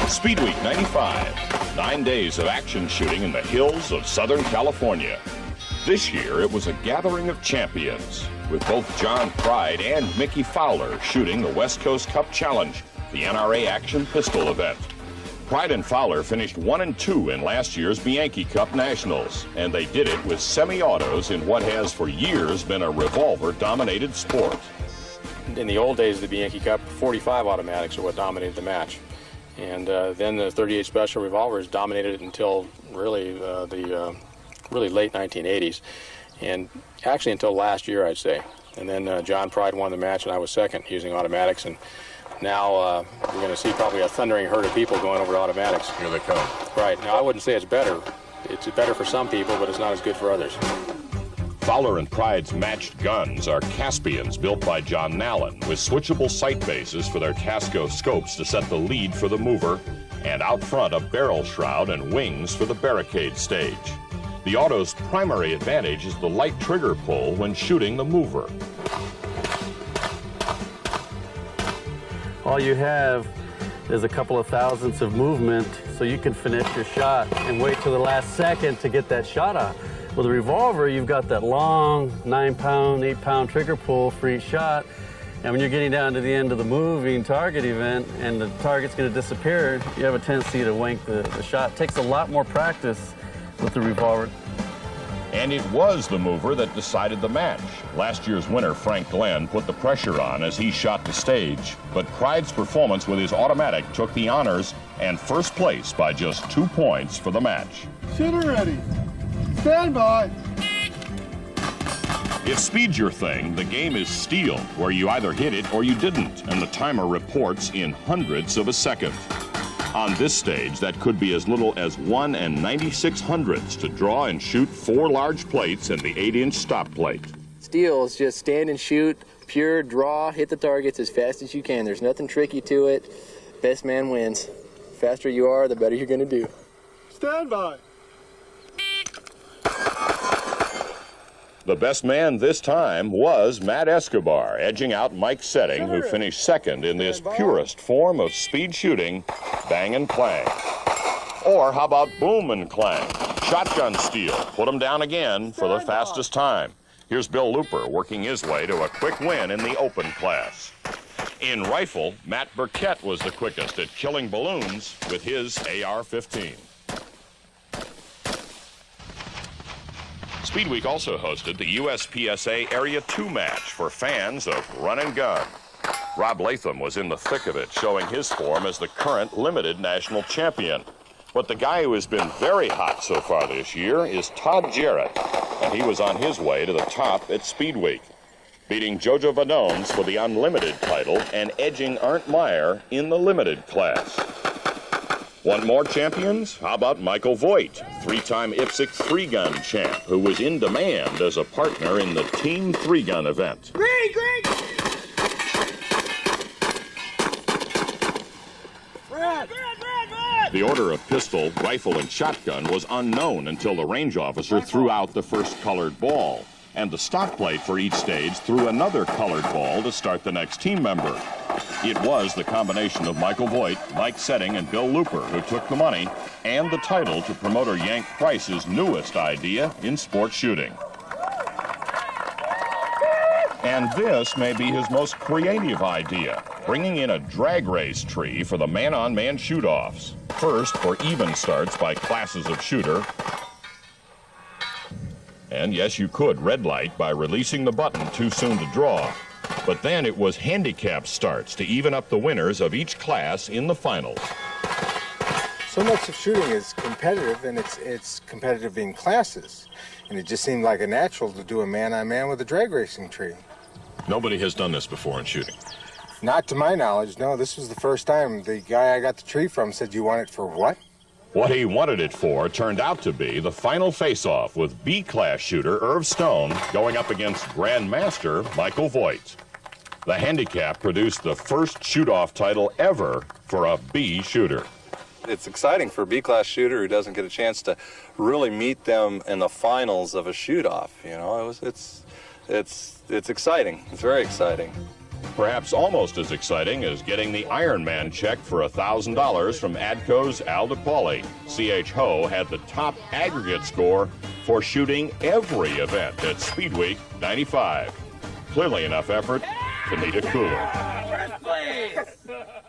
Speedweek 95, 9 days of action shooting in the hills of Southern California. This year, it was a gathering of champions, with both John Pride and Mickey Fowler shooting the West Coast Cup Challenge, the NRA Action Pistol event. Pride and Fowler finished 1 and 2 in last year's Bianchi Cup Nationals, and they did it with semi-autos in what has for years been a revolver-dominated sport. In the old days of the Bianchi Cup, 45 automatics are what dominated the match. And then the 38 Special revolvers dominated it until really the late 1980s, and actually until last year, I'd say. And then John Pride won the match, and I was second using automatics. And now we're going to see probably a thundering herd of people going over to automatics. Here they come. Right. Now, I wouldn't say it's better. It's better for some people, but it's not as good for others. Fowler and Pride's matched guns are Caspians built by John Nallen with switchable sight bases for their Tasco scopes to set the lead for the mover, and out front a barrel shroud and wings for the barricade stage. The auto's primary advantage is the light trigger pull when shooting the mover. All you have is a couple of thousandths of movement, so you can finish your shot and wait till the last second to get that shot out. With a revolver, you've got that long 9-pound, 8-pound trigger pull for each shot, and when you're getting down to the end of the moving target event and the target's going to disappear, you have a tendency to wank the shot. It takes a lot more practice with the revolver. And it was the mover that decided the match. Last year's winner, Frank Glenn, put the pressure on as he shot the stage, but Pride's performance with his automatic took the honors and first place by just 2 points for the match. Shooter ready. Stand by. If speed's your thing, the game is steel, where you either hit it or you didn't, and the timer reports in hundredths of a second. On this stage, that could be as little as 1 9600ths to draw and shoot 4 large plates and the 8-inch stop plate. Steel is just stand and shoot, pure draw, hit the targets as fast as you can. There's nothing tricky to it. Best man wins. The faster you are, the better you're going to do. Stand by. The best man this time was Matt Escobar, edging out Mike Setting, who finished second in this purest form of speed shooting, bang and clang. Or how about boom and clang? Shotgun steel, put him down again for the fastest time. Here's Bill Looper working his way to a quick win in the open class. In rifle, Matt Burkett was the quickest at killing balloons with his AR-15. Speedweek also hosted the USPSA Area 2 match for fans of run and gun. Rob Latham was in the thick of it, showing his form as the current limited national champion. But the guy who has been very hot so far this year is Todd Jarrett, and he was on his way to the top at Speedweek, beating Jojo Vadones for the unlimited title and edging Arndt Meyer in the limited class. Want more champions? How about Michael Voigt, 3-time IPSC 3-gun champ, who was in demand as a partner in the Team 3-gun event. Green. Red. The order of pistol, rifle, and shotgun was unknown until the range officer threw out the first colored ball, and the stock plate for each stage threw another colored ball to start the next team member. It was the combination of Michael Voigt, Mike Setting, and Bill Looper who took the money and the title to promoter Yank Price's newest idea in sports shooting. And this may be his most creative idea, bringing in a drag race tree for the man-on-man shoot-offs. First, for even starts by classes of shooter. And yes, you could red light by releasing the button too soon to draw. But then it was handicap starts to even up the winners of each class in the finals. So much of shooting is competitive, and it's competitive in classes. And it just seemed like a natural to do a man-on-man with a drag racing tree. Nobody has done this before in shooting. Not to my knowledge, no. This was the first time. The guy I got the tree from said, "You want it for what?" What he wanted it for turned out to be the final face-off with B-class shooter Irv Stone going up against Grandmaster Michael Voigt. The handicap produced the first shoot-off title ever for a B shooter. It's exciting for a B-class shooter who doesn't get a chance to really meet them in the finals of a shoot-off. You know, it's exciting. It's very exciting. Perhaps almost as exciting as getting the Ironman check for $1,000 from ADCO's Al DePauli. C.H. Ho had the top aggregate score for shooting every event at Speedweek 95. Clearly enough effort to need a cooler. First place!